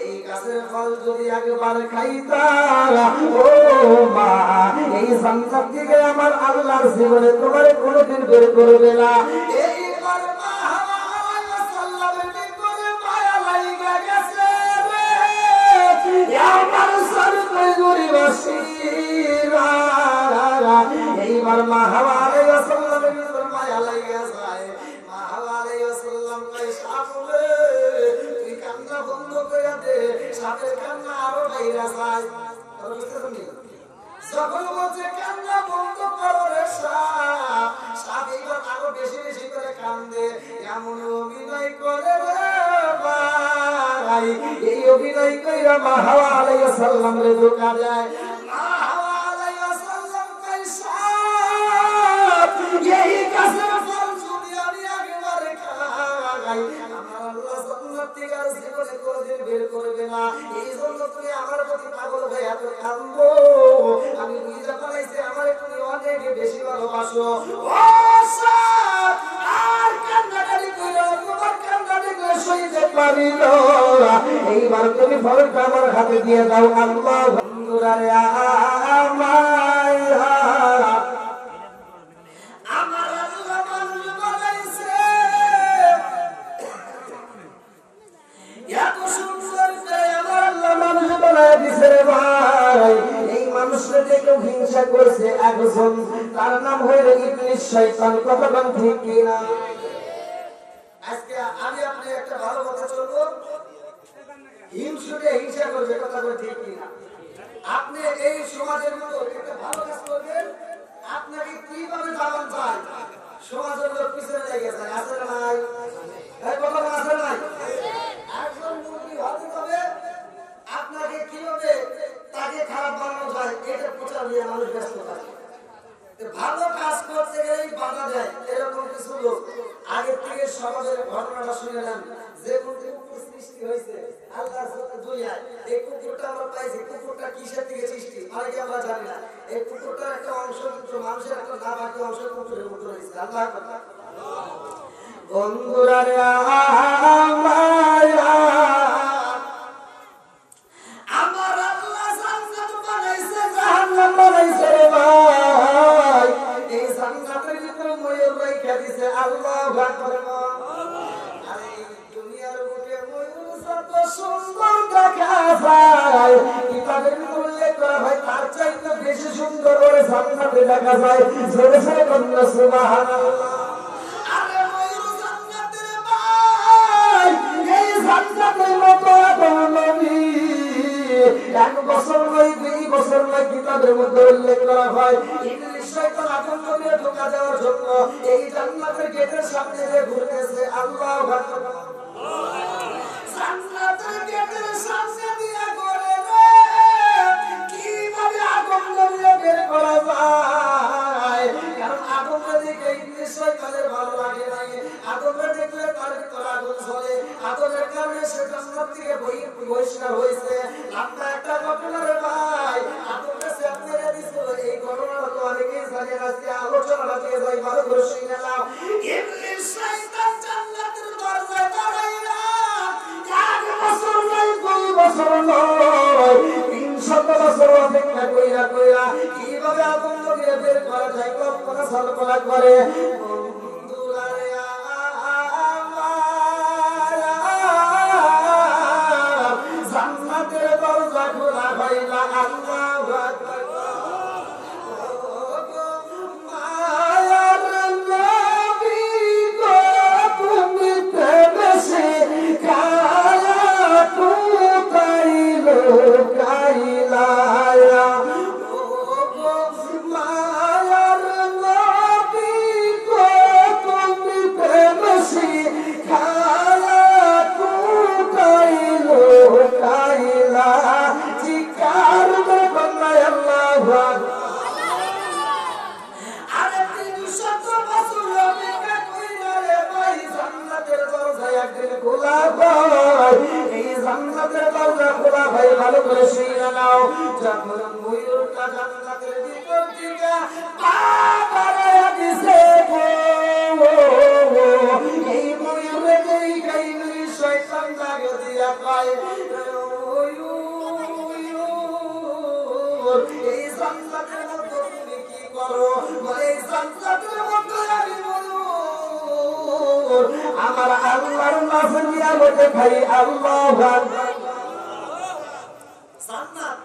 এই গাছের ফল যদি একবার খাইতাম ও মা এই জান্নাত থেকে আমার আল্লাহর জীবনে তোমার কোনোদিন বের করবে না। এইবার মা হাওয়া আলাইহিস সালামের ভিতরে মায়া লাগা গেছে রে আমার সরকার গরিবাসীরা। এইবার মা হাওয়া আলাইহিস সালামের ভিতরে মায়া লাগা যায়। মা হাওয়া আলাইহিস সালাম কই সাপলে তুই কান্না বন্ধ করে দে, সাপের কান্না আরো বাইরে যায়। যখন বলছে কান্না বন্ধ করো রে সাপ, সাপ এইবার আরো বেশি বেশি করে কান্দে। এমন অভিনয় করে রে ভাই, এই অভিনয় কইরা মা হাওয়া আলাইহিস সালাম রে ধোঁকা দেয়। মা হাওয়া আলাইহিস সালাম কই সাপ এই গাছের ফল যদি আমি একবারে খাই আমার আল্লাহ জান্নাত থেকে আর জীবনে কোনোদিন বের করবে না। এই জন্য তুমি আমার প্রতি পাগল হয়ে এত কাঁদো, আমি বুঝতে পারছি আমার তুমি অনেক বেশি ভালোবাসো। ও সাপ আর কান্নাকাটি করো, তোমার কান্নাকাটি করে সইতে পারি না। এইবার তুমি ফলটা আমার হাতে দিয়ে দাও। আল্লাহ বন্ধুরা রে আমায় আমার আল্লাহ মানুষ বানাইছে, এত সুন্দর করে আমার আল্লাহ মানুষ বানায় দিছে রে ভাই। এই মানুষকে যে কেউ হিংসা করছে একজন, তার নাম হইল ইবলিস শয়তান। কথা বলেন ঠিক কিনা? আজকে আমি আপনি একটা ভালো কথা চলবো, হিংসুটে হিংসা করবে। কথা বলেন ঠিক কিনা? আপনি এই সমাজের মতো একটা ভালো কাজ করবেন, আপনাকে কিভাবে দাবান চাই সমাজের লোক পিছনে লেগে যায়। আছে না নাই? এই কথা আছে নাই? একজন মুরগি ভাবতে হবে আপনাকে কিভাবে তাকে খারাপ বানানো যায়, এটা প্রচার নিয়ে মানুষ ব্যস্ত থাকে। ভালো কাজ করতে গেলেই বাধা দেয় এরকম কিছু লোক। আগের থেকে সমাজের ঘটনাটা শুনেলাম, যে কুকুর সৃষ্টি হয়েছে আল্লাহর দুনিয়ায়, এই কুকুরটা আমরা পাইছি। কুকুরটা কিসের থেকে সৃষ্টি অনেকে আমরা জানি না। এই কুকুরটার একটা অংশ কিন্তু মানুষের একটা না বাকি অংশ কুকুরের মতো রয়েছে। আল্লাহ কথা বন্ধুরা রে আমার আল্লাহ জান্নাত বানাইছে, জাহান্নাম বানাইছে রে ভাই। এই জান্নাতের ভিতরে ময়ূর রাইখা দিয়েছে। আল্লাহু আকবার। আরে দুনিয়ার বুকে ময়ূর যত সুন্দর দেখা যায়, কিতাবের ভিতরে উল্লেখ করা হয় তার চাইতে বেশি সুন্দর করে জান্নাতে দেখা যায়। জোরে জোরে বলুন সুবহানাল্লাহ। আরে ময়ূর জান্নাতের ভাই, এই জান্নাতের মতো নবী এক বছর নয়, 2 বছর নয়, কিতাবের মধ্যে উল্লেখ করা হয় ইবলিস শয়তান আতঙ্ক দিয়ে ধোঁকা দেওয়ার জন্য এই জান্নাতের গেটের সামনে যে ঘুরতেছে। আল্লাহু আকবার। জান্নাতের গেটের সামনে দিয়ে ঘুরে রে, কিভাবে আগুন দিয়ে বের করা যায়? কারণ আগুনটা দেখে ইবলিস শয়তানের ভালো লাগে না। আগুনটা দেখলে তার ভিতরে আগুন জ্বলে। আগুনের কারণে সে জান্নাত থেকে বহিষ্কার হয়েছে। আমরা একটা ঘটনা রে ভাই, আগুনটা সেট মেরে দিছিল। এই ঘটনাটা তো অনেকেই জানে না। আজকে আলোচনাটা দিয়ে যাই, ভালো করে শুনে নাও। ইবলিস শয়তান জান্নাতের দরজায় দাঁড়াইয়া 1 বছর নয়, 2 বছর নয়, 300 বছর অপেক্ষা কইরা কইরা কিভাবে আগুন দিয়ে বের করা যায় কল্পনা সল্পনা করে। বন্ধুরা রে জান্নাতের দরজা খোলা হয় না। আল্লাহু আকবার। মায়ার নবী গো তুমি প্রেমে কায়া কুতাইলো কাইলা। মায়ার নবী গো তুমি প্রেমে কায়া কুতাইলো কাইলা। চিকার করবেন না আল্লাহু আকবার। আরে 300 বছর অপেক্ষা কইরা রে ভাই, জান্নাতের দরজা একদিন খোলা হয়। এই জান্নাতের দরজা খোলা হয়, ভালো করে শুনে নাও। যখন ময়ূরটা জান্নাতের ভিতর থেকে পা বাড়ায়া দিছে গো, এই ময়ূরে যেই ইবলিস শয়তান লাগে দিয়া পায় আল্লাহর নাফর নিয়ামতে খাই আল্লাহু আকবার। জান্নাত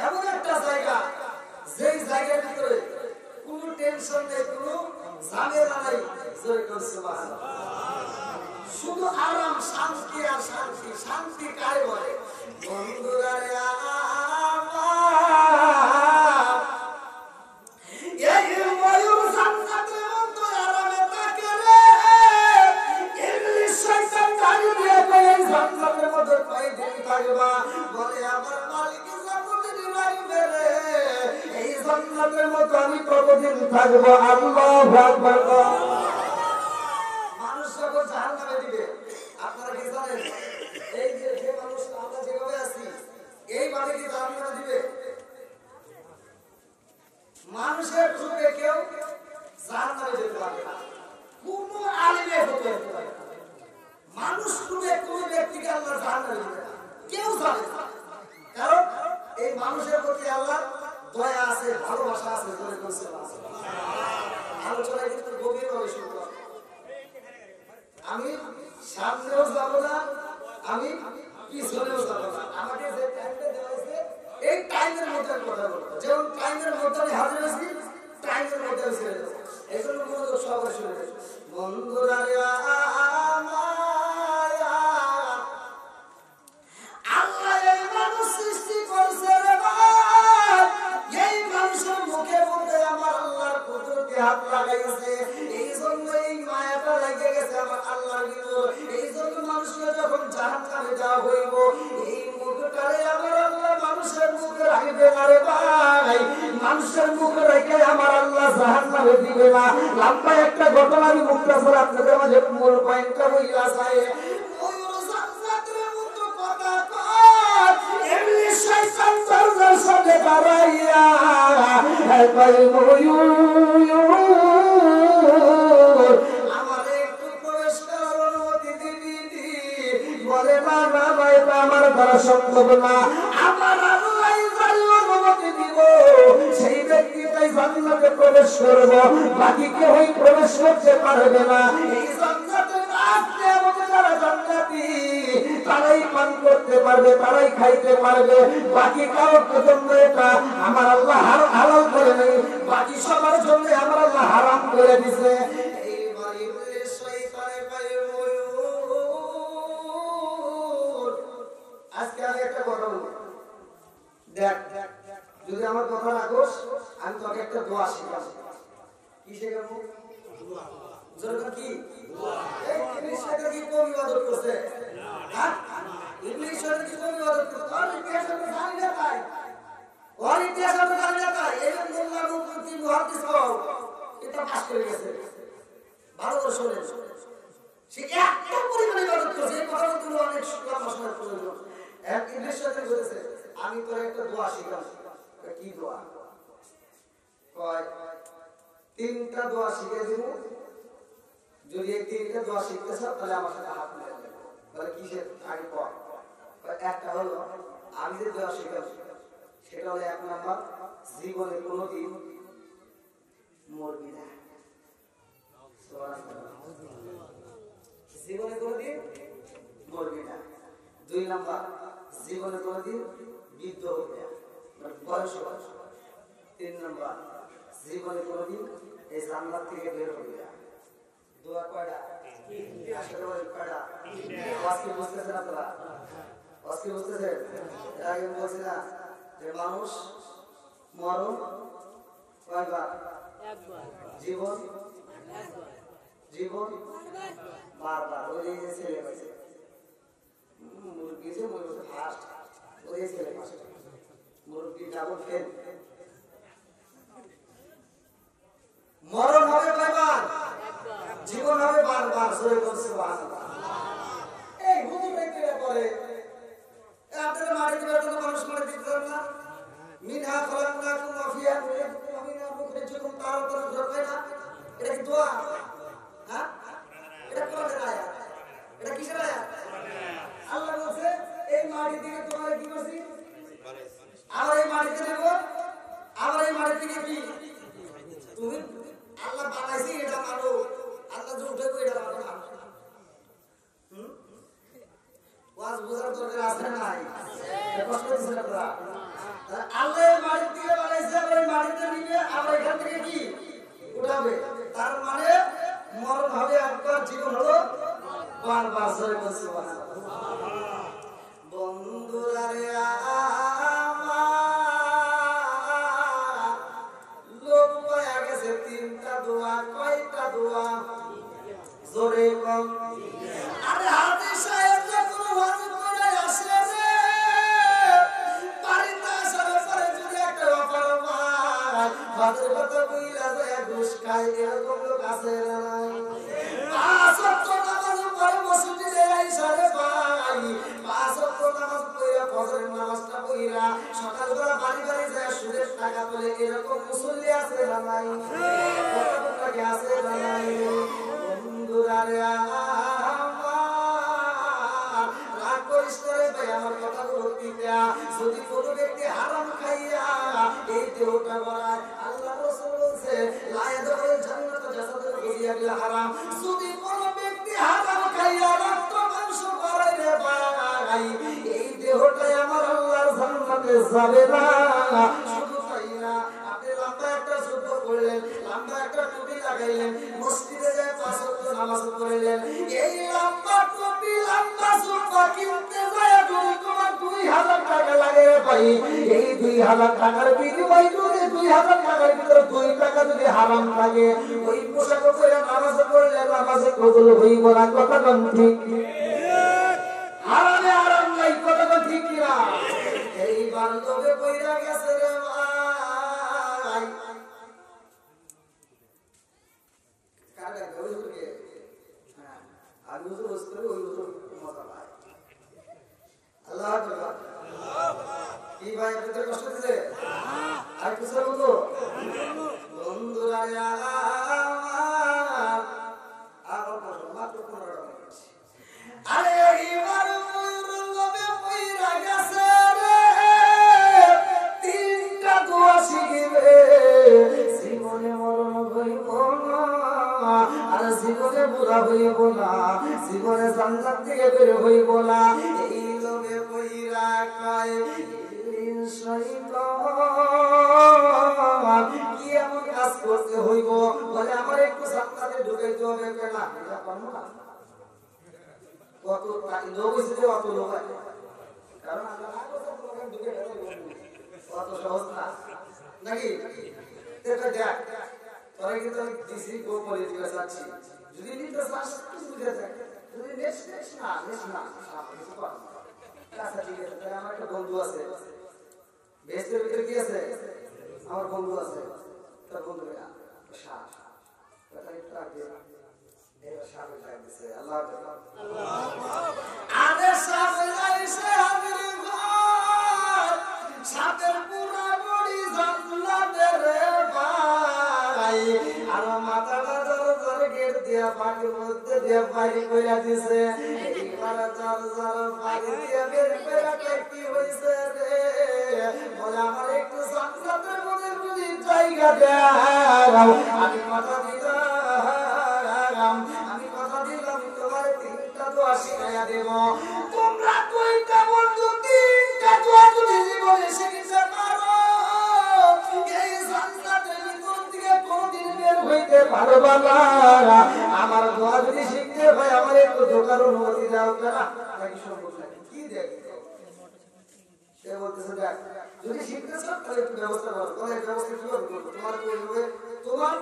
এমন একটা জায়গা, যেই জায়গার ভিতরে কোনো টেনশন নেই, কোনো ঝামেলা নাই, জয় করছে সুবহানাল্লাহ। শুধু আরাম, শান্তি আর শান্তি। শান্তি কারে বলে? বন্ধুরা রে আমার, এই ময়ূর জান্নাতের মতো আরামে থাকে রে। ইবলিস শয়তান গালি দিয়ে কয় এই জান্নাতের মতো কয়দিন থাকবা? বলে আমার মালিক যতদিন রাখবে রে, এই জান্নাতের মতো আমি কতদিন থাকবো? আল্লাহু আকবার। মানুষ যখন জাহান্নামে দিবে, আপনারা কি জানেন? এই যে মানুষ আমরা যেভাবে আছি, এইভাবে কি জাহান্নামে দিবে? মানুষের রূপে কেউ জাহান্নামে যেতে পারে না, কোন আলিমের রূপে যেতে পারে না। মানুষ রূপে কোন ব্যক্তিকে আল্লাহ জাহান্নামে দিবে না, কেউ জানে না। কারণ এই মানুষের প্রতি আল্লাহ দয়া আছে, ভালোবাসা আছে। আলোচনা কিন্তু গভীরভাবে শুরু করব। আমি সামনেও যাব না, আমি পিছনেও যাব না। আমাকে যে টাইমটা দেওয়া হয়েছে, এই টাইমের মধ্যে কথা বলবো। যেমন টাইমের মধ্যে আমি হাজির হয়েছি, টাইমের মধ্যে আমি ছেড়ে দেবো। এই জন্য মনোযোগ সবাই শুনে দেবো। বন্ধুরা আল্লাহ এই মানুষ সৃষ্টি করছে রে ভাই, এই মানুষের মুখে মুখে আমার আল্লাহর কুদরতি হাত লাগাইছে। এই জন্য এই মায়াটা লেগে গেছে আমার আল্লাহর ভিতর। এই জন্য মানুষকে যখন জাহান্নামে দেওয়া হইব, এই মুখটারে আমার আল্লাহ মানুষের মুখে রাখবে না রে ভাই। মানুষের মুখে রেখে আমার আল্লাহ জাহান্নামে দিবে না। লম্বা একটা ঘটনা আমি মুখটা করে আপনাদের মাঝে মূল পয়েন্টটা বইলা চাই। সাথে দাঁড়াইয়া আমার একটু প্রবেশ করার অনুমতি দিবি? বলে না না ভাই, আমার দ্বারা সম্ভব না। আমার আল্লাহ অনুমতি দিব, সেই ব্যক্তিটাই জান্নাতে প্রবেশ করব, বাকি কেউই প্রবেশ করতে পারবে না। এই জান্নাতের রাস্তায় আমাকে যারা জান্নাতি, তারাই পান করতে পারবে, তারাই খাইতে পারবে। বাকি কারোর জন্য এটা আমার আল্লাহ হালাল করে নেই, বাকি সবার জন্য আমার আল্লাহ হারাম করে দিছে। আজকে আমি একটা কথা বলবো, দেখ যদি আমার কথা রাখোস, আমি তোকে একটা দোয়া শিখাবো। কি শেখাবো? কি ইংলিশ কি কম ইবাদত করছে? ইংলিশ কি কম ইবাদত করছে? আর ইতিহাস আমরা জানি না তাই, আর ইতিহাস আমরা জানি না তাই। এই মোল্লা মুফতি মুহাদ্দিস হও, এটা পাস করে গেছে, ভালো করে শোনেন। সে এত পরিমাণে ইবাদত করছে, এই কথাগুলো অনেক লম্বা সময় প্রয়োজন। এক ইংলিশ সাথে বলেছে, আমি তোর একটা দোয়া শিখাবো। কি দোয়া? কয় তিনটা দোয়া শিখে দিব, যদি এই তিনটা দোয়া শিখতে চাও তাহলে আমার সাথে হাত মিলে যাবে। তাহলে কিসের আগে পর? একটা হলো আমি যে দোয়া শিখাবো সেটা হলো, এক নাম্বার, জীবনে কোনোদিন মরবি না। জীবনে কোনোদিন মরবি না। দুই নাম্বার, জীবনে কোনোদিন বৃদ্ধ হবি না, বয়স হবে। তিন নাম্বার, জীবনে কোনোদিন এই জান্নাত থেকে বের হবি না। দোয়া কয়টা? আসলে কয়টা? আজকে বুঝতেছেন আপনারা? আজকে বুঝতেছেন? এর আগে বলছি না যে মানুষ মরণ কয়বার? জীবন জীবন বারবার। ওই যে ছেলে হয়েছে মুরগি, যে মুরগি ফার্স্ট, ওই ছেলে ফার্স্ট, মুরগি ডাবল ফেল। মরণ হবে কয়বার? জীবন হবে বারবার। সরে করছে এই হুজুর ব্যক্তিরা করে আপনারা মাটি দিবার জন্য মানুষ মাটি দিতে না। মিনহা খলাকনাকুম ওয়া ফিহা নুখরিজুকুম তারাতান উখরা। না এটা কি দোয়া? হ্যাঁ, এটা কোরআনের আয়াত। এটা কিসের আয়াত? আল্লাহ বলছে এই মাটি থেকে তোমার কি করছি, আবার এই মাটিতে দেব, আবার এই মাটি থেকে কি তুমি আল্লাহ বানাইছি এটা মানো, আল্লাহ যে উঠে এটা মানো না। করার দরকার আছে না নাই? কষ্ট হচ্ছে না তোরা? আল্লাহ মাটি দিয়ে বানাইছে, ওই মাটিতে নিয়ে আবার এখান থেকে কি উঠাবে। তার মানে মরণ হবে একবার, জীবন হলো বারবার। জয় বলছি বন্ধুরা রে লোক পাওয়া গেছে তিনটা দোয়া। কয়টা দোয়া? জোরে কম। আরে হাতে সাহেব যখন ওয়াজ করে আসে রে, বাড়িতে আসার পরে যদি একটা অফার পায়, হাতের কথা বইলা যায় ঘুষ খায়, এরকম লোক আছে না নাই? 5 ওয়াক্ত নামাজ পড়ে মসজিদে আইসা রে ভাই, 5 ওয়াক্ত নামাজ পড়ে ফজরের নামাজটা পড়া সকালবেলা বাড়ি বাড়ি যায় সুদের টাকা তোলে, এরকম মুসল্লি আছে না নাই? কতটা কি আছে না নাই? বন্ধুরা রে রাগ করিস না রে ভাই, আমার কথাগুলো দিতা। যদি কোনো ব্যক্তি হারাম খাইয়া এই দেহটা গড়ায়, আল্লাহ রাসূল বলছে লা ইয়াদখুলুল জান্নাতা জাসাদুন গুজিয়া বিল হারাম। যদি কোনো ব্যক্তি হারাম খাইয়া রক্ত মাংস গড়ায় রে ভাই, এই দেহটাই আমার আল্লাহর জান্নাতে যাবে না। শুধু তাই না, আপনি লম্বা একটা যুদ্ধ করলেন, লম্বা একটা টুপি লাগাইলেন, মসজিদে যায় 5 ওয়াক্ত নামাজ পড়লেন, এই লম্বা টুপি লম্বা যুদ্ধ কিনতে যায় যদি তোমার 2000 টাকা লাগে ভাই, এই 2000 টাকার বিনিময়ে যদি 2000 টাকার ভিতরে 2 টাকা যদি হারাম লাগে, ওই পোশাক পরে নামাজ পড়লে নামাজে কবুল হইব না। কথা কোন ঠিক? হারামে আরাম নাই। কথা কোন ঠিক কিনা? এই বান্ধবে কইরা গেছে রে ভাই। কারে ওই হুজুরকে? হ্যাঁ, আর হুজুর ওস্তাদ ওই হুজুর মজা পায়। আল্লাহ আকবার। কি ভাই আপনাদের কষ্ট দিছে? আর কিছু বলবো? বন্ধুরা আমার মাত্র 15 মিনিট। আরে এইবার ময়ূরলবে পইরা গেছে রে, 3টা দোয়া শিখিবে, জীবনে মরণ হইব না, আর জীবনে বুড়া হইব না, জীবনে জান্নাত থেকে বের হইব না। এই লোভে পইরা কয় কি এমন কাজ করতে হইব, বলে আমার একটু জান্নাতে ঢুকাইতে হবে। না এটা পারবো না। কত লোক হয়েছে, অত লোক আছে, কারণ অত সহজ না নাকি? দেখ তোরা কিন্তু দিছি পলিটিক্যাল চাচ্ছি, যদি নিতে চাস কিছু বুঝে দেখ, যদি নেক্সট না কিছু পারবো না। আচ্ছা ঠিক আছে, তাহলে আমার একটা বন্ধু আছে বেস্টের ভিতরে, কি আছে? আমার বন্ধু আছে, তার বন্ধু সাপ, একটু আগে সাপের ডাক দিছে। আল্লাহ আরে সাপের আইসে হাজির ঘর, সাপের পুরা বড়ি জানলাতে রে ভাই, আর মাথাটা জোর জোরে গেট দিয়া পাখির মধ্যে দিয়ে পানি কইরা দিছে। এইবার জোর জোর পানি দিয়ে বের করে কি হইছে রে, বলে আমার একটু জান্নাতের মধ্যে যদি জায়গা দাও, আমি কথা দিলাম, তোমার 3টা দোয়া শিখাইয়া দেব। তোমরা 2টা বন্ধু 3টা দোয়া যদি জীবনে শিখতে পারো, এই জান্নাতের ভিতর থেকে কোনদিন বের হইতে পারবা না। আমার দোয়া যদি শিখতে হয়, আমার একটু ঢোকার অনুমতি দাও। নাকি সম্ভব নাকি? কি দেখ সে বলতেছে, দেখ যদি শিখতে চাও তাহলে একটু ব্যবস্থা করো। তোমার ব্যবস্থা কিভাবে করবো? তোমার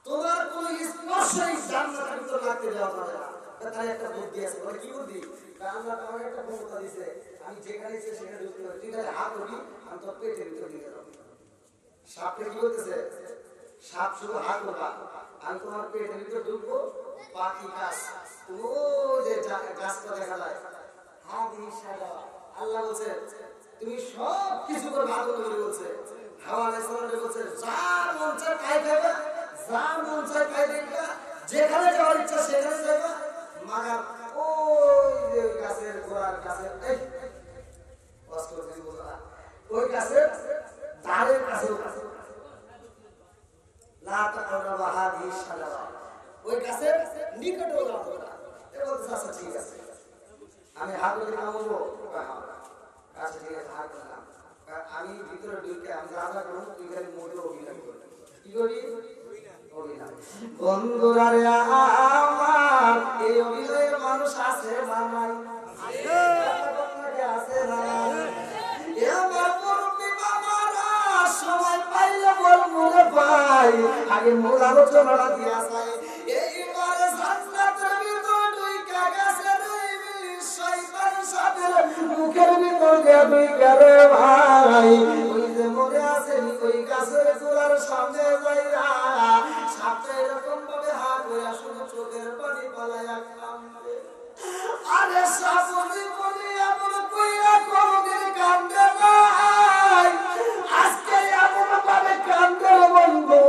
তোমার কোন স্পর্শই জান্নাতের ভিতর লাগতে দেওয়া যাবে না। তার একটা বুদ্ধি আছে। বলে কি বুদ্ধি? আল্লাহ তোমাকে একটা ক্ষমতা দিয়েছে, আমি যেখানে ইচ্ছে সেখানে ঢুকতে পারি। তুই তাহলে হাত উঠি, আমি তোর পেটের ভিতর নিয়ে যাবো। সাপটা কি বলতেছে? সাপ শুধু হাত ওঠা, আমি তোমার পেটের ভিতর ঢুকবো। বাকি গাছ, ও যে গাছটা দেখা যায়, আল্লাহ বলছে তুমি সব কিছু করে ভালো করে বলছে। হাওয়া আলাইহিস সালাম বলছে যা মন চায় তাই খাবে, যা মন চায় তাই দেখবা, যেখানে যাওয়ার ইচ্ছা সেখানে যাবা। মাগার ওই যে গাছের গোড়ার কাছে, এই কষ্ট করে বলতো না, ওই গাছের ধারের কাছে লা তাকরাবা হাদিস সালাওয়া, ওই গাছের নিকটেও যাওয়া যাবে না। এ বলতে আচ্ছা ঠিক আছে, আমি হাত ধরে কামড়বো, আচ্ছা ঠিক আছে হাত ধরলাম। আমি ভিতরে ঢুকে আমি রাজা করবো, তুই খালি মোটে অভিনয় করবি। কি করি? অভিনয়। বন্ধুরা রে আমার, এই অভিনয়ের মানুষ আছে না নাই? আছে না নাই? আমার মুরব্বি বাবারা সময় পাইলে বলবো রে ভাই, আগে মূল আলোচনাটা দিয়া যায়। এইবারে জান্নাতের ভিতর ঢুইকা গেছে রে ইবলিস শয়তান সাদের মুখের ভিতর দিয়া ঢুইকা রে ভাই। ওই যে মনে আছে ওই গাছের গোড়ার সামনে যাইয়া সাপটা এরকম ভাবে হাত ধরে শুধু চোখের পানি পালাইয়া কান্দে। আরে সাপনি বলি এমন কইরা কোনদিন কান্দে নাই, আজকে এমন ভাবে কান্দে বন্ধু।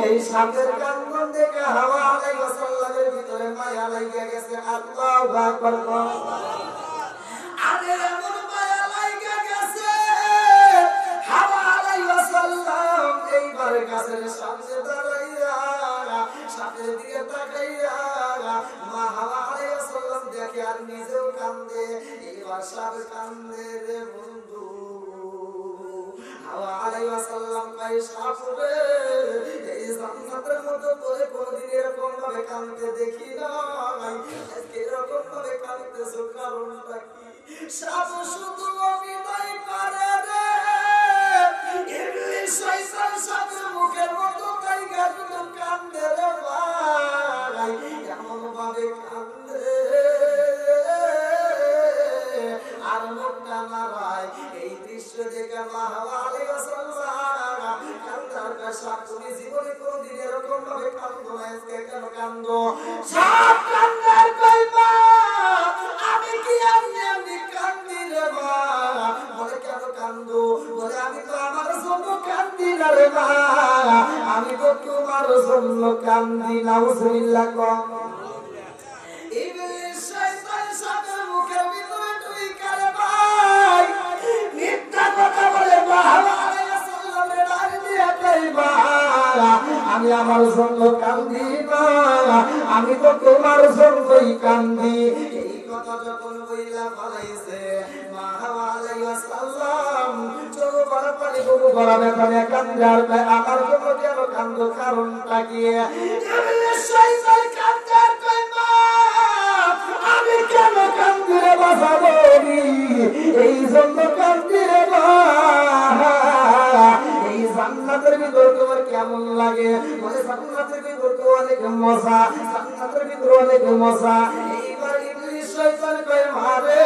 এই সাপের কান্দন দেখে হাওয়া আলাইহিস সালামের ভিতরে মায়া লাগিয়া গেছে। আল্লাহু আকবার। আরে এমন মায়া লাগিয়া গেছে হাওয়া আলাইহিস সালাম এইবার গাছের সামনে দাঁড়াইয়া সাপের দিকে তাকাইয়া মা হাওয়া আলাইহিস সালাম দেখে আর নিজেও কান্দে। এইবার সাপ কান্দে রে বন্ধু। হাওয়া আলাইহিস সালাম কয় সাপ রে, এই জান্নাতের মতো তোরে কোনদিন এরকম ভাবে কান্দতে দেখি নাই, আজকে এরকম ভাবে কান্দতেছ কারণটা কি? সাপ শুধু অভিনয় করে রে, ইবলিস শয়তান সাপের মুখের মতো তাই গাছগুলো কান্দে রে ভাই, এমন ভাবে কান্দে আর মুখটা নাড়ায়। এই দৃশ্য দেখে মা হাওয়া আলাইহিস সালাম কান্দার কাশা, তুমি জীবনে কোনদিন এরকম ভাবে কান্দো না, আজকে কেন কান্দো? সাপ কান্দার কইবা আমি কি এমনি কান্দি রে মা? বলে কেন কান্দো? বলে আমি তো আমার জন্য কান্দি না রে মা, আমি তো তোমার জন্য কান্দি। নাউজুবিল্লাহ কম। ইবলিস শয়তান সাপের মুখের ভিতরে ঢুইকা রে ভাই মিথ্যা কথা বলে হাওয়া আলাইহিস সালামের ডাক দিয়া কইবা আমি আমার জন্য কান্দি না, আমি তো তোমার জন্যই কান্দি। এই কথা যখন বইলা ফলাইছে মা হাওয়া আলাইহিস সালাম চোখ ভরা পানি বুকু ভরা ব্যথানে কান্দে আর কয় আমার জন্য কেন কান্দো, কারণটা কি? ইবলিস শয়তান কান্দে আর কয় মা আমি কেন কান্দি রে বাঁচাবো, এই জন্য কান্দি রে মা। এই জান্নাতের ভিতর তোমার কেমন লাগে? বলে জান্নাতের ভিতর তো অনেক মজা, জান্নাতের ভিতর অনেক মজা। এইবার ইবলিস শয়তান কয় মারে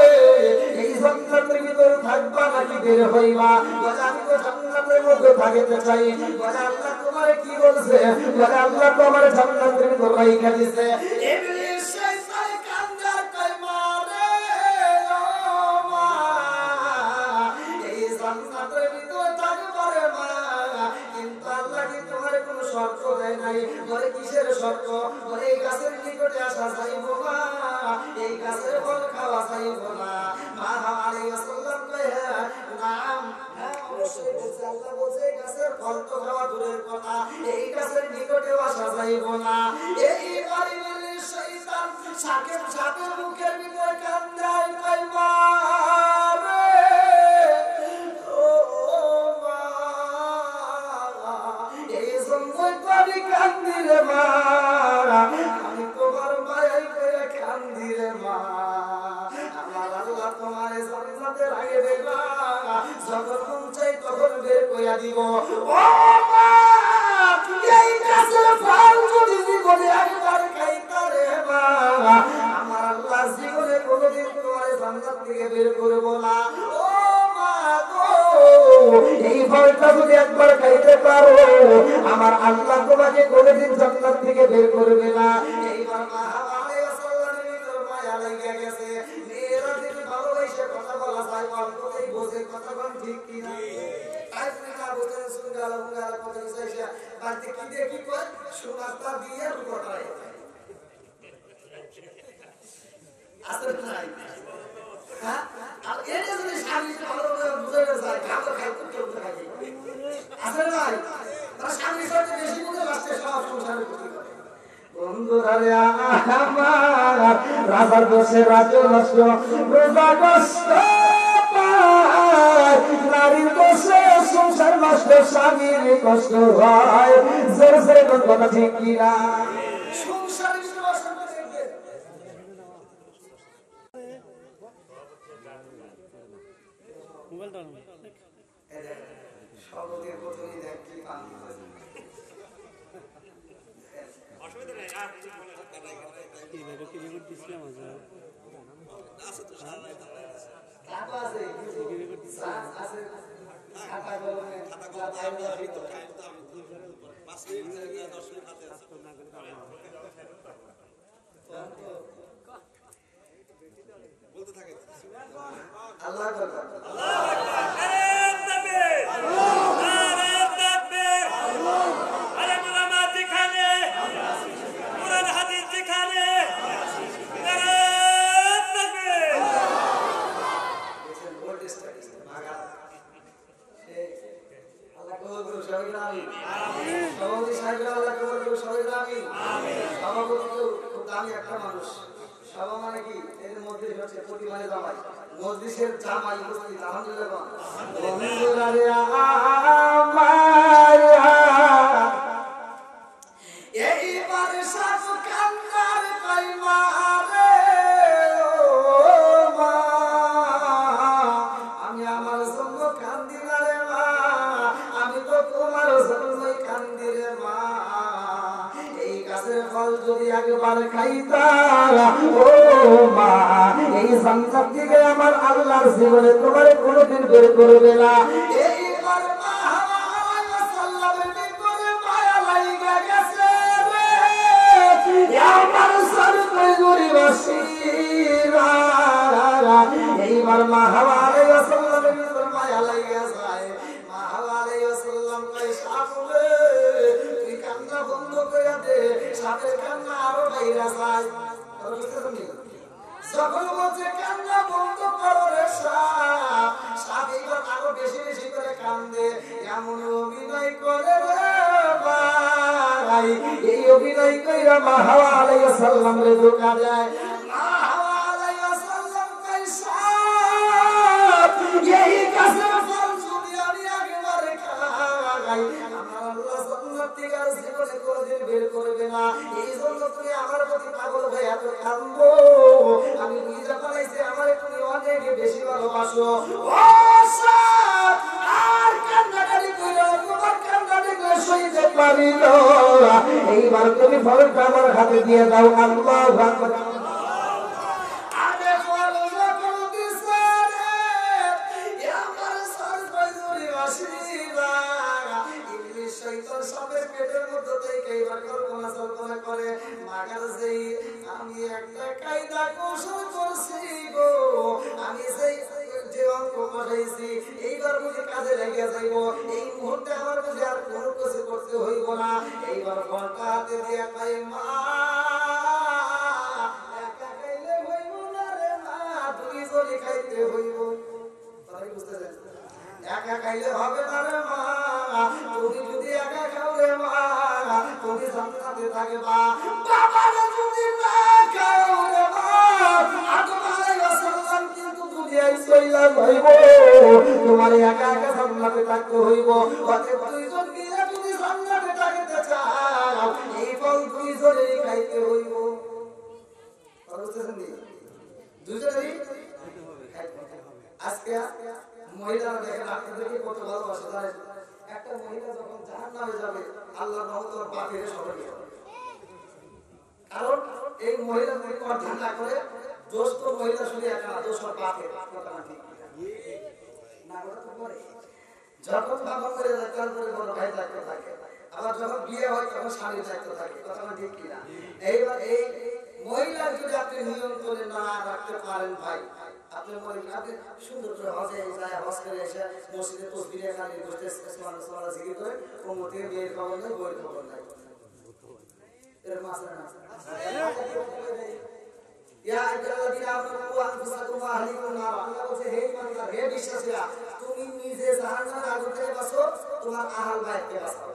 এই জান্নাতের ভিতর থাকবা নাকি বের হইবা? বলে আমি তো জান্নাতের মধ্যে থাকতে চাই। বলে আল্লাহ তোমারে কি বলছে? বলে আল্লাহ তো আমার জান্নাতের ভিতর রাইখা দিয়েছে। ইবলিস শয়তান কান্দে আর কয় মারে ও মা এই জান্নাতের ভিতর থাকবা রে মা, কিন্তু আল্লাহ কি তোমার কোনো শর্ত দেয় নাই? বলে কিসের শর্ত? বলে এই গাছের নিকটে আসা যাইব না, এই গাছের ফল খাওয়া যাইব না। মা হাওয়া আলাইহিস সালাম কয় হ্যাঁ নাম অবশ্যই বলছে, আল্লাহ বলছে এই গাছের ফল তো খাওয়া দূরের কথা, এই গাছের নিকটে আসা যাইব না। এইবার ইবলিস শয়তান সাপের মুখের ভিতরে কান্দে কয় মা রে ও মা এই জন্যই তো আমি কান্দি রে মা, আমি তোমার মায়াই করে কান্দি রে মা। আমার আল্লাহ তোমার জান্নাতের আগে দেবা, যখন মন চাই তখন বের কইরা দিব। ও মা এই গাছের ফল যদি জীবনে একবার খাইতা রে মা, আমার আল্লাহ জীবনে কোনোদিন তোমার জান্নাত থেকে বের করব না। ও মা গো এই ফলটা যদি একবার খাইতে পারো আমার আল্লাহ তোমাকে কোনোদিন জান্নাত থেকে বের করবে না। এইবার মা হাওয়া আলাইহিস সালামের ভিতর মায়া লাগিয়া গেছে। মেয়েরা যদি ভালোবাসে কথা বলা যায় অল্পতেই বোঝে কথা বল ঠিক কি না? আপনি না বোঝেন সুঙ্গালা মুঙ্গালা কথা কইছে বাড়িতে কি দিয়ে কি কয় সুনাতা দিয়ে রুকটায় আসলে নাই। হ্যাঁ আর এটা যদি স্বামী ভালোভাবে বুঝাই যায় খাবার খাইতে চলতে থাকে আসলে নাই, তার স্বামীর সাথে বেশি বুঝে লাস্টে সব সংসারের ক্ষতি করে। বন্ধুরারে আমার রাজার দোষে রাজ্য নষ্ট প্রজা কষ্ট নারীর দোষে সংসার নষ্ট স্বামীর কষ্ট হয় জোরে জোরে কথা ঠিক কিনা সংসারের সর্বদের প্রথমেই দেখ কি কান্না অসুবিধা নেই বলতে থাকে আল্লাহ মজলিসের জামাই উপস্থিত এইবার সব কান্নার কইমা রে আমি আমার জন্য কান্দি না রে মা আমি তো তোমার জন্যই কান্দি রে মা এই গাছের ফল যদি একবার খাইতাম ও মা এই সংসার থেকে আমার আল্লাহর জীবনে তোমার কোনোদিন বের করবে না এইবার মা সাল্লামের ভিতরে মায়া লাগা গেছে রে আমার সরকার গরিবাসীরা এইবার মা আলাইহিস সাল্লামের ভিতরে মায়া লাগা যায় মা আলাইহিস সাল্লাম কই সাফলে তুই কান্না বন্ধ করে দে সাথে কান্না আরো বাইরে যায় যখন বলছে কান্না বন্ধ করো রে সাপ এইবার আরো বেশি বেশি করে কান্দে এমন অভিনয় করে রে ভাই এই অভিনয় কইরা মা হাওয়া আলাইহিস সালাম রে ধোঁকা দেয় মা হাওয়া আলাইহিস সালাম কই সাপ এই কাছে ফল যদি আমি একবারে খাই আমার আল্লাহ জান্নাত থেকে আর জীবনে কোনোদিন বের করবে না এই জন্য তুমি আমার প্রতি পাগল হয়ে এত কাঁদো আমি নিজে বানাইছি আমার তুমি অনেক বেশি ভালোবাসো ও সাত আর কান্নাকাটি কইরো তোমার কান্না দেখলে সইতে পারি না এইবার তুমি ফলটা আমার হাতে দিয়ে দাও আল্লাহু আকবার আরে ফল যখন দিছে রে আমার সরকার গরিবাসীরা ইবলিস শয়তান সবের পেটের মধ্যে থেকে এইবার কল্পনা করে মাগার যেই আমি একটা কায়দা কৌশল করছি গো আমি যে অঙ্ক করাইছি এইবার বুঝে কাজে লেগে যাইব এই মুহূর্তে আমার বুঝে আর কোনো কিছু করতে হইব না এইবার ফলটা হাতে দিয়ে কই মা একা খাইলে হইব না রে মা দুই জনে খাইতে হইব তাই বুঝতে একা খাইলে হবে না রে মা তুমি যদি একা খাও রে মা তুমি জান্নাতে থাকবা বাবা যদি না খাও রে মা আদম আলাইহিস সালাম কিন্তু দুনিয়ায় চইলা যাইব তোমার একা একা জান্নাতে থাকতে হইব অতএব দুইজন মিলে যদি জান্নাতে থাকতে চাও এই ফল দুইজনেরই খাইতে হইব বুঝতেছেন নি দুইজনেরই খাইতে হবে আজকে মহিলারা দেখেন আপনাদেরকে কত ভালোবাসে জানেন একটা মহিলা যখন জাহান্নামে যাবে আল্লাহর রহমত ওর বাপের সবাই কারণ এই মহিলা যদি অর্ধেক না করে দোষ তো মহিলা শুধু একা না দোষ ওর বাপের কথা না ঠিক না ওরা তো করে যখন বাবা করে যায় তারপরে বড় ভাই দায়িত্ব থাকে আবার যখন বিয়ে হয় তখন স্বামীর দায়িত্ব থাকে কথা না ঠিক কিনা এইবার এই মহিলা যদি আপনি নিয়ন্ত্রণে না রাখতে পারেন ভাই আপনি মনে আপনি সুন্দর করে হজে যায় হজ করে এসে মসজিদে তসবিরে খালি বসতে সুবহানাল্লাহ জিকির করে ওমতে বিয়ের খবর নেই বইয়ের খবর নাই এরকম আছে না ইয়া আইয়ুহাল্লাযীনা আমানু আনফুসাকুম ওয়া আহলিকুম নার আল্লাহ বলছে হে ইমানদার হে বিশ্বাসীরা তুমি নিজে জাহান্নামের আগুন থেকে বাঁচো তোমার আহল বাইতকে বাঁচাও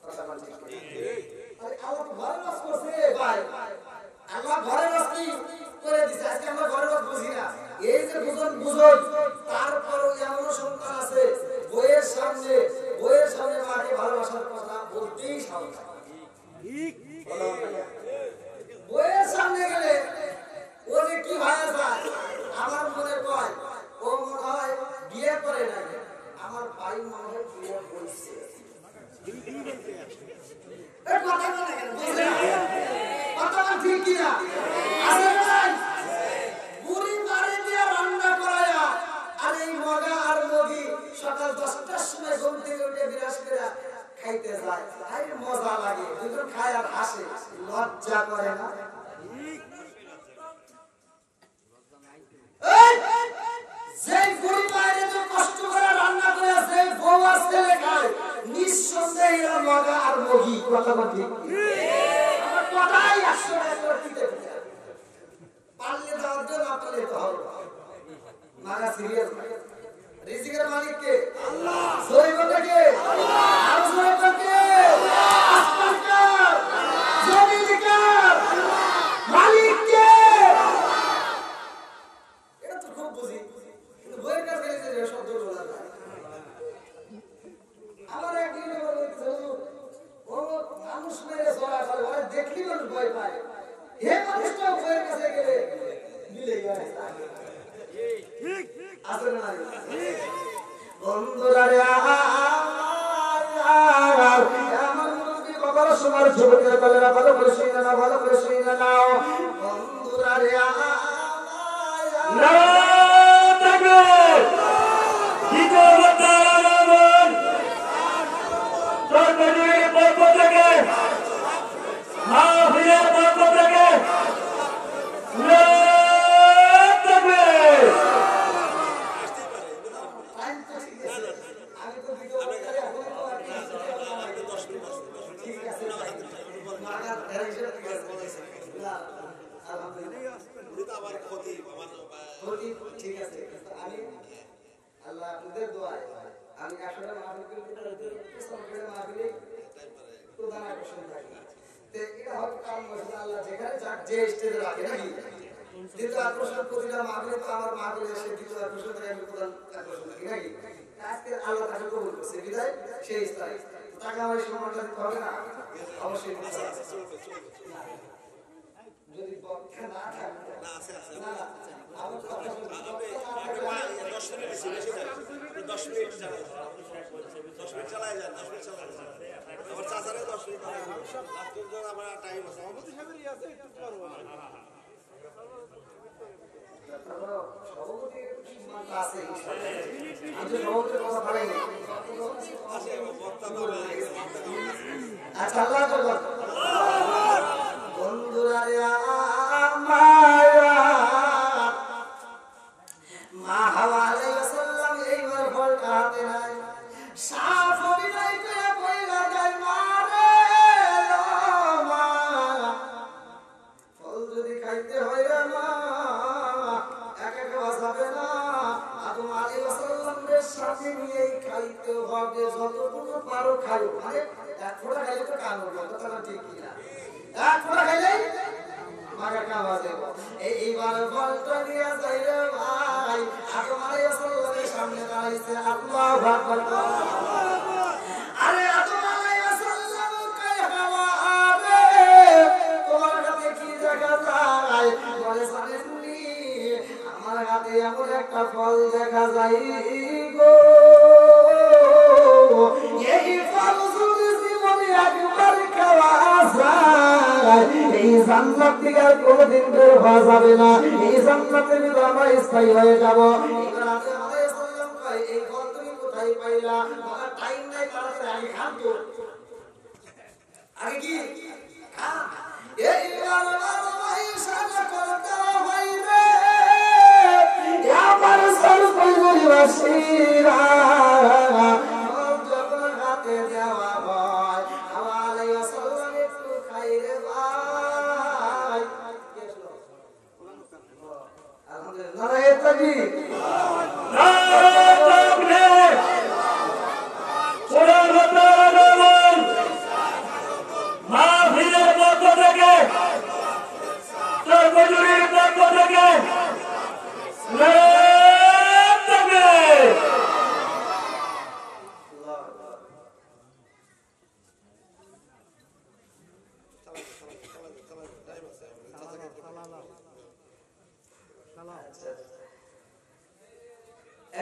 কথা বলছি আরে আল্লাহ তো ভালো কাজ করছে ঘরে বসতি করে দিছে আজকে আমরা ঘরে বস বুঝি না এই যে বুঝন তারপরও এমন সন্তান আছে বইয়ের সামনে মাকে ভালোবাসার কথা বলতেই সাহস ঠিক বইয়ের সামনে গেলে ও যে কি ভাইয়া যায় আমার মনে কয় ও মনে হয় বিয়ে করে না আমার ভাই মনে হয় বিয়ে করছে কথা ঠিক কিনা আছে ভাই বুড়ি বাড়ি দিয়ে রান্না করায়া আর এই মগা আর মগি সকাল 10টার সময় ঘুম থেকে উঠে বিরাস করে খাইতে যায় আরে মজা লাগে দুজন খায় আর হাসে লজ্জা করে না যেই বুড়ি বাইরে তো কষ্ট করে রান্না করে আছে বউ আসতে খায় নিঃসন্দেহে এরা মগা আর মগি কথা বলি আমার কথাই আসলে করতে পারলে দাও দে না পারলে তো হবে মাগা সিরিয়াস রিজিকের মালিক কে আল্লাহ সই বলে কে আল্লাহ আর সই বলে কে আসমান কে জমিন কে মালিক কে এটা তো খুব বুঝি কিন্তু বইয়ের কাছে গেলে যে শব্দ বলা যায় আমার একদিন বলতে ও মানুষ মেরে সরা করে ওরা দেখলি মানুষ ভয় পায় হে মানুষটা বইয়ের কাছে গেলে মিলে যায় ঠিক আছে না বন্ধুরা রে আমার নবী বাবার সবার ঝুঁকে বলে না ভালো করে শুনে না ভালো করে শুনে নাও বন্ধুরা রে না তাকবীর জিন্দাবাদ সরকারের পক্ষ থেকে মাহফিলের পক্ষ থেকে ঠিক আছে আমি আল্লাহ আপনাদের দোয়ায় আমি আসলে মাহফিলে প্রধান আকর্ষণ থাকি তো এটা হবে কারণ আল্লাহ যেখানে যাক যে স্টেজে রাখে নাকি দ্বিতীয় আকর্ষণ প্রতিটা মাহফিলে তো আমার মাহফিলে এসে দ্বিতীয় আকর্ষণ থাকে আমি প্রধান আকর্ষণ থাকি নাকি আজকে আল্লাহ তাকে কবুল করছে বিদায় সেই স্থায়ী তাকে আমার সম্মানটা দিতে হবে না অবশ্যই যদি পক্ষে না থাকে না আছে না আমি 10 মিনিট চালাই যান 10 মিনিট চালাই যান আমার চাচারে 10 মিনিট লাস্টের জন্য আমার টাইম আছে সভাপতি সাহেবেরই আছে একটু করব সভাপতি সম্মান আছে আমি সভাপতির কথা বলাই না আচ্ছা আল্লাহ আকবার বন্ধুরা রে মায়া মা হাওয়া আলাইহিস সালাম এইবার ফল খাতে নাই সাফ বিদায় করে কইলা যায় মারে মা ফল যদি খাইতে হয় রে মা একা খাওয়া যাবে না আদম আলাইহিস সালামের সাথে নিয়েই খাইতে হবে যতটুকু পারো খাও মানে এক ফোঁটা খাইলে তো কান উঠবে কথাটা ঠিক কি না এক ফোঁটা খাইলে মাগা খাওয়া যাবে এইবার ফলটা নিয়ে যাই রে ভাই আদম আলাইহিস সালামের সামনে দাঁড়াইছে আল্লাহু আকবার আরে আদম আলাইহিস সালাম কয় হাওয়া আরে তোমার কাছে কি দেখা যায় বলে জানেননি আমার হাতে এমন একটা ফল দেখা যায় গো এই ফল যদি জীবনে একবার খাওয়া যায় এই জান্নাত থেকে আর কোনোদিন বের হওয়া যাবে না এই জান্নাতের ভিতরে আমরা স্থায়ী হয়ে যাব এই ফল তুমি কোথায় পাইলা আমার টাইম নাই তাড়াতাড়ি আগে খান তো আগে কি খান এইবার ভাই সাজা করতে হয় রে আমার সরকারি পরিবাসীরা যখন হাতে দেওয়া হয় হাওয়া আলাইহিস সালাম একটু খাই রে ভাই আলহামদুলিল্লাহ নারায়ে তাকবীর মাহফিলের পক্ষ থেকে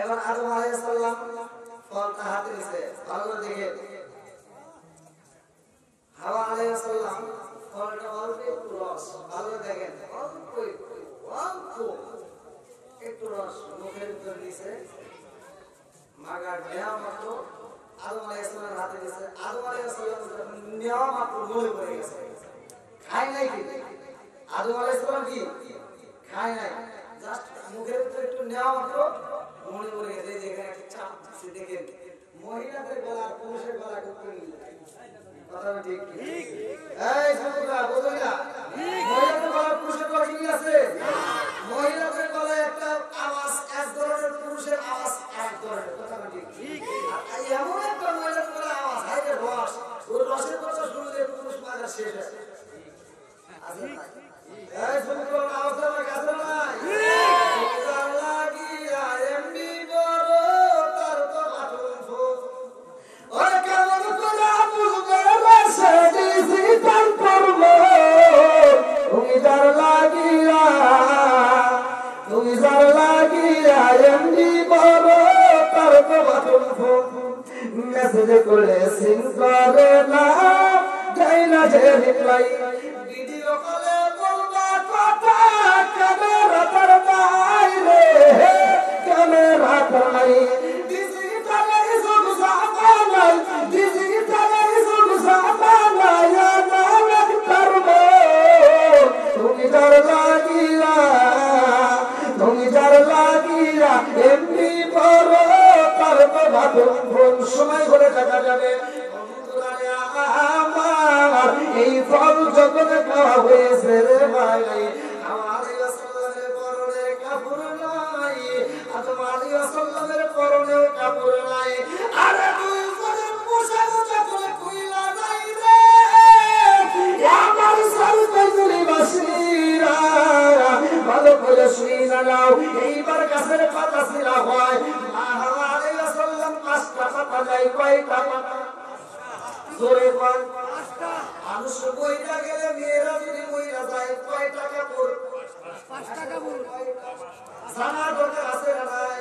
এবার আদম আলাইহিস সালাম ফলটা হাতে নিছে, ভালো করে দেখে। হাওয়া আলাইহিস সালাম ফলটা অল্প একটু রস, ভালো করে দেখেন, অল্প একটু রস মুখের ভিতরে দিছে, মাগার নেওয়া মাত্র আদম আলাইহিস সালামের হাতে দিছে। আদম আলাইহিস সালাম নেওয়া মাত্র গলে পড়ে গেছে, খায় নাই। কি আদম আলাইহিস সালাম কি খায় নাই, জাস্ট মুখের ভিতরে একটু নেওয়া মাত্র মনে পড়ে গেছে। যেখানে একটা চাপ দিচ্ছে দেখেন, মহিলাদের গলা পুরুষের গলা করতে কথা ঠিক কি? এই সুন্দরা বোঝো না, মহিলাদের গলা পুরুষের গলা কি আছে? মহিলাদের গলায় একটা আওয়াজ এক ধরনের, পুরুষের আওয়াজ এক ধরনের, কথা ঠিক। আর এমন একটা মহিলার গলায় আওয়াজ, হাই রে রস, ওর রসের কথা শুনলে পুরুষ মারা শেষ হয়। আছে না? এই সুন্দর আওয়াজ আমার কাছে নাই। মেসেজ করলে সিং করে না, যাই না যে রিপ্লাই, ভিডিও কলে বলবা কথা, ক্যামেরা তার নাই রে, ক্যামেরা তার নাই, ডিজিটালে যুগ জামানায়, ডিজিটালে যুগ জামানায়, নাম করব তুমি যার লাগিয়া, তুমি যার লাগিয়া এমনি বড় তার ভালো কোন সময় করে দেখা যাবে। আমার এই ফল যখন খাওয়া হয়েছে রে ভাই, আমার আলাইহিস সালামের পরনে কাপড় নাই, আদম আলাইহিস সালামের পরনে কাপড় নাই, আরে দুই জনের পোশাক যখন কইলা নাই রে, আমার সরকারি বাসিরা ভালো করে শুইনা নাও। এইবার গাছের পাতা ছিলা হয়, আল্লাহ আলাইহিস সালাম পাঁচটা পাতা নাই, কয়টা পাতা? জোরে বল। মানুষ বইরা গেলে মেয়েরা যদি বইরা যায়, কয়টা কাপড়? 5টা কাপড়। জানা দরকার আছে না ভাই?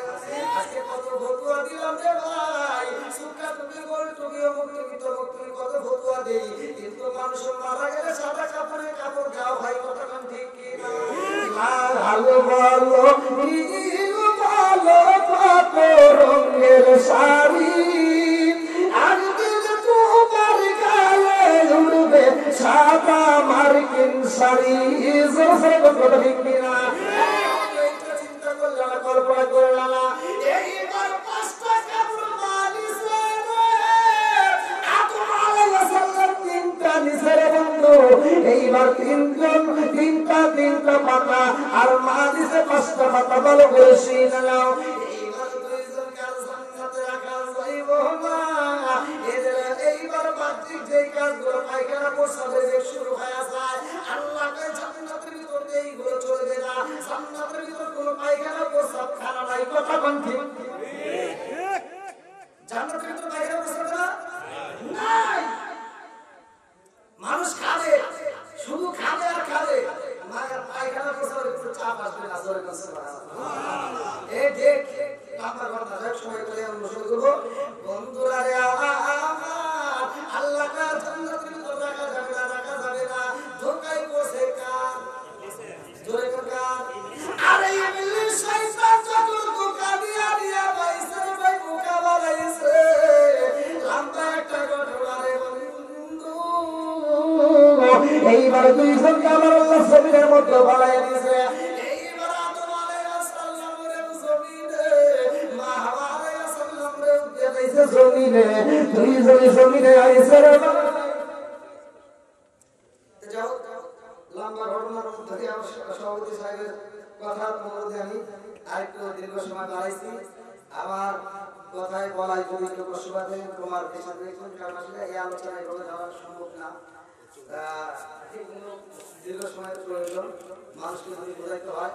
আজকে কত ফতুয়া দিলাম রে ভাই, সুকা তুমি গোল তুমি অমুক তুমি তমুক তুমি কত ফতুয়া দেই, কিন্তু মানুষ মারা গেলে সাদা কাপড়ে কাপড় দাও ভাই, কথা ঠিক কি না? ভালো ভালো নীল ভালো কত রঙের শাড়ি, সাদা মার্কিন শাড়ি, চিন্তা করলাম না, কল্পনা করলাম না। এইবার 5টা কাপড় মালিছে রে, আদম আলাইহিস সালাম 3টা নিচের বন্ধু, এইবার 3টা পাতা, আর মালিছে 5টা পাতা, ভালো করে শুনে নাও। এইবার দুইজন কাল জান্নাতে রাখা যাইব না, এইবার বাহ্যিক যে কাজগুলো পায়খানা প্রস্রাবের যে শুরু হয়ে যায়, আল্লাহকে জান্নাতের ভিতর এইগুলো চলবে না, জান্নাতের ভিতর কোনো পায়খানা প্রস্রাব খানা নাই, কথা কোন ঠিক? জান্নাতের ভিতর পায়খানা প্রস্রাব নাই, মানুষ খাবে, শুধু খাবে আর খাবে, পায়খানা প্রস্রাবের ভিতর চাপ আসবে না। জোরে বলতে পারবে এই দেখ আমার কথা এক সময় করে অনুসরণ করব। বন্ধুরা রে আমার, আল্লাহকে জান্নাতের ভিতর রাখা যাবে না, রাখা যাবে না, ধোঁকায় বসে কার? জোরে কার? আরে ইবলিস শয়তান যখন ধোঁকা দিয়া দিয়া বাইছে ভাই, ধোঁকা বানাইছে, লম্বা একটা ঘটনা রে বন্ধু। এইবার দুইজনকে আমার আল্লাহ জমিনের মধ্যে বানায় দিয়েছে। এইবার আদম আলাইহিস সালামের জমিনে, মা হাওয়া আলাইহিস সালামের দেখাইছে জমিনে, দুইজনই জমিনে আইছে রে বাবা। যাও লম্বা ঘটনার মধ্যে দিয়ে আমার সভাপতি সাহেবের কথার মধ্যে আমি আরেকটু দীর্ঘ সময় দাঁড়াইছি। আমার কথায় বলাই যদি একটু কষ্টবাদে তোমার পেশা দেখুন, কারণ আসলে এই আলোচনা এভাবে যাওয়া সম্ভব না, দীর্ঘ সময়ের প্রয়োজন, মানুষকে যদি বোঝাইতে হয়।